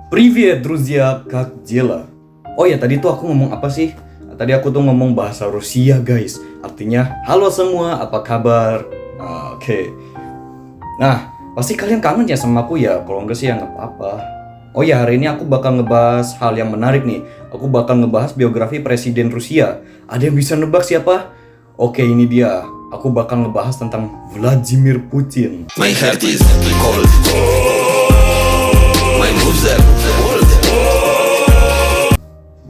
Привет, друзья, как дела? Oh ya, tadi tuh aku ngomong apa sih? Tadi aku tuh ngomong bahasa Rusia, guys. Artinya, halo semua, apa kabar? Oke. Nah, pasti kalian kangen ya sama aku ya? Kalau enggak sih ya nggak apa-apa. Oh ya, hari ini aku bakal ngebahas hal yang menarik nih. Aku bakal ngebahas biografi Presiden Rusia. Ada yang bisa nebak siapa? Oke, ini dia. Aku bakal ngebahas tentang Vladimir Putin. My heart is cold. My moves are bold.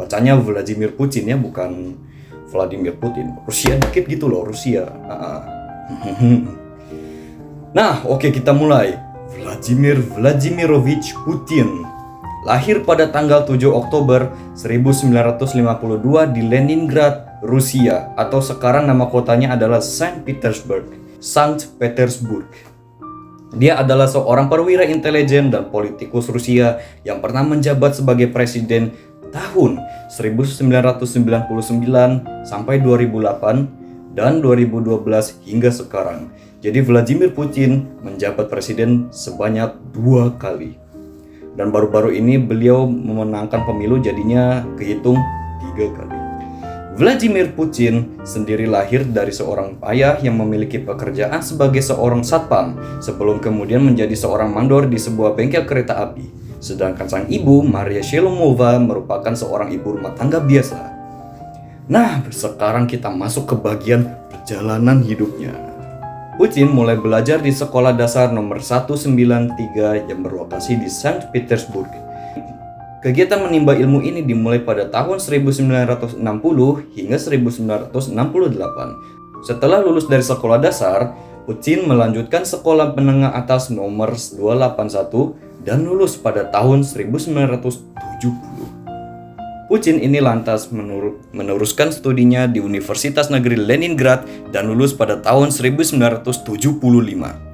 Bacanya Vladimir Putin ya, bukan Vladimir Putin. Rusia dikit gitu loh, Rusia. Nah, oke, kita mulai. Vladimir Vladimirovich Putin lahir pada tanggal 7 Oktober 1952 di Leningrad, Rusia, atau sekarang nama kotanya adalah Saint Petersburg. Dia adalah seorang perwira intelijen dan politikus Rusia yang pernah menjabat sebagai presiden tahun 1999 sampai 2008 dan 2012 hingga sekarang. Jadi Vladimir Putin menjabat presiden sebanyak 2 kali. Dan baru-baru ini beliau memenangkan pemilu, jadinya kehitung 3 kali. Vladimir Putin sendiri lahir dari seorang ayah yang memiliki pekerjaan sebagai seorang satpam sebelum kemudian menjadi seorang mandor di sebuah bengkel kereta api. Sedangkan sang ibu, Maria Shelomova, merupakan seorang ibu rumah tangga biasa. Nah, sekarang kita masuk ke bagian perjalanan hidupnya. Putin mulai belajar di sekolah dasar nomor 193 yang berlokasi di Saint Petersburg. Kegiatan menimba ilmu ini dimulai pada tahun 1960 hingga 1968. Setelah lulus dari sekolah dasar, Putin melanjutkan sekolah menengah atas nomor 281 dan lulus pada tahun 1970. Putin ini lantas meneruskan studinya di Universitas Negeri Leningrad dan lulus pada tahun 1975.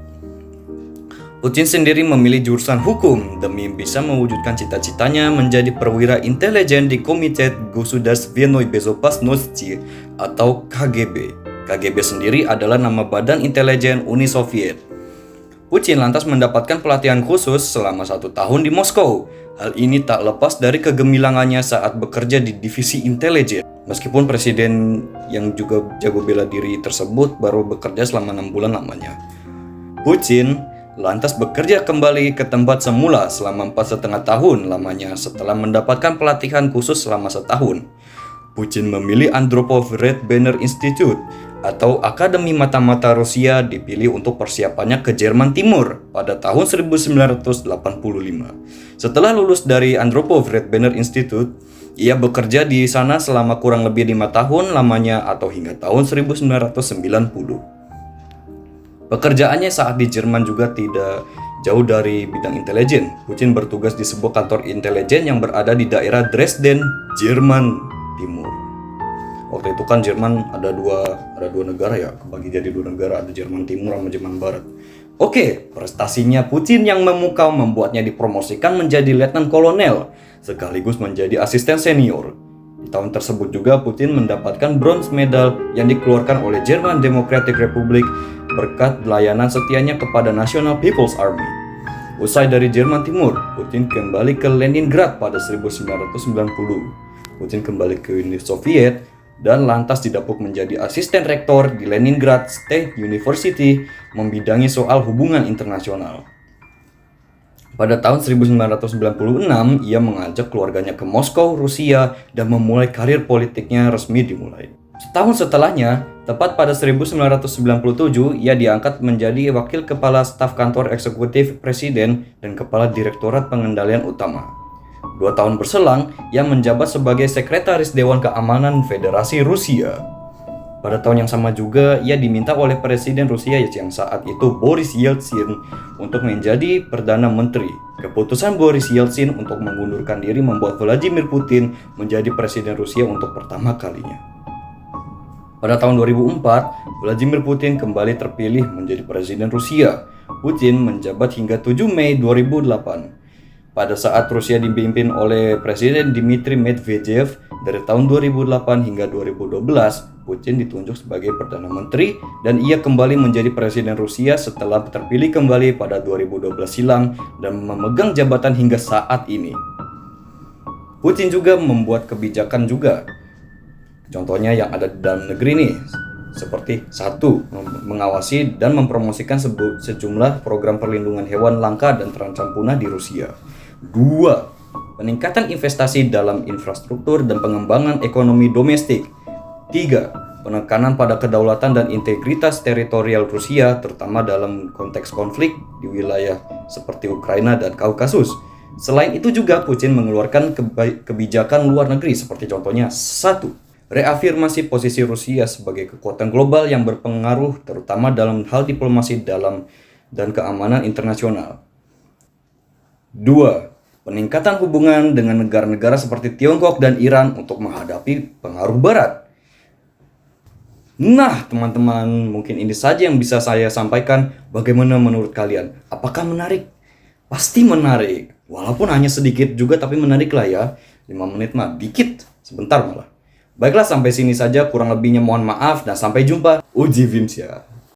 Putin sendiri memilih jurusan hukum demi bisa mewujudkan cita-citanya menjadi perwira intelijen di Komitet Государственной безопасности atau KGB. KGB sendiri adalah nama Badan Intelijen Uni Soviet. Putin lantas mendapatkan pelatihan khusus selama 1 tahun di Moskow. Hal ini tak lepas dari kegemilangannya saat bekerja di divisi intelijen. Meskipun presiden yang juga jago bela diri tersebut baru bekerja selama 6 bulan lamanya. Putin lantas bekerja kembali ke tempat semula selama 4,5 tahun lamanya setelah mendapatkan pelatihan khusus selama 1 tahun. Putin memilih Andropov Red Banner Institute atau Akademi Mata-Mata Rusia dipilih untuk persiapannya ke Jerman Timur pada tahun 1985. Setelah lulus dari Andropov Red Banner Institute, ia bekerja di sana selama kurang lebih 5 tahun lamanya atau hingga tahun 1990. Pekerjaannya saat di Jerman juga tidak jauh dari bidang intelijen. Putin bertugas di sebuah kantor intelijen yang berada di daerah Dresden, Jerman Timur. Waktu itu kan Jerman ada dua negara ya, kebagi jadi 2 negara, ada Jerman Timur sama Jerman Barat. Oke, prestasinya Putin yang memukau membuatnya dipromosikan menjadi letnan kolonel, sekaligus menjadi asisten senior. Di tahun tersebut juga Putin mendapatkan bronze medal yang dikeluarkan oleh German Democratic Republic berkat layanan setianya kepada National People's Army. Usai dari Jerman Timur, Putin kembali ke Leningrad pada 1990. Putin kembali ke Uni Soviet dan lantas didapuk menjadi asisten rektor di Leningrad State University membidangi soal hubungan internasional. Pada tahun 1996, ia mengajak keluarganya ke Moskow, Rusia, dan memulai karir politiknya resmi dimulai. Setahun setelahnya, tepat pada 1997, ia diangkat menjadi wakil kepala staf kantor eksekutif presiden dan kepala direktorat pengendalian utama. 2 tahun berselang, ia menjabat sebagai sekretaris Dewan Keamanan Federasi Rusia. Pada tahun yang sama juga, ia diminta oleh Presiden Rusia yang saat itu Boris Yeltsin untuk menjadi Perdana Menteri. Keputusan Boris Yeltsin untuk mengundurkan diri membuat Vladimir Putin menjadi Presiden Rusia untuk pertama kalinya. Pada tahun 2004, Vladimir Putin kembali terpilih menjadi Presiden Rusia. Putin menjabat hingga 7 Mei 2008. Pada saat Rusia dipimpin oleh Presiden Dmitry Medvedev dari tahun 2008 hingga 2012, Putin ditunjuk sebagai Perdana Menteri dan ia kembali menjadi Presiden Rusia setelah terpilih kembali pada 2012 silam dan memegang jabatan hingga saat ini. Putin juga membuat kebijakan juga. Contohnya yang ada di dalam negeri nih, seperti 1. Mengawasi dan mempromosikan sejumlah program perlindungan hewan langka dan terancam punah di Rusia. 2. Peningkatan investasi dalam infrastruktur dan pengembangan ekonomi domestik. 3. Penekanan pada kedaulatan dan integritas teritorial Rusia, terutama dalam konteks konflik di wilayah seperti Ukraina dan Kaukasus. Selain itu juga Putin mengeluarkan kebijakan luar negeri seperti contohnya 1. Reafirmasi posisi Rusia sebagai kekuatan global yang berpengaruh terutama dalam hal diplomasi dan keamanan internasional. 2. Peningkatan hubungan dengan negara-negara seperti Tiongkok dan Iran untuk menghadapi pengaruh Barat. Nah, teman-teman, mungkin ini saja yang bisa saya sampaikan. Bagaimana menurut kalian? Apakah menarik? Pasti menarik. Walaupun hanya sedikit juga, tapi menarik lah ya. 5 menit mah dikit, sebentar malah. Baiklah, sampai sini saja. Kurang lebihnya mohon maaf dan sampai jumpa. Uji Vimsya.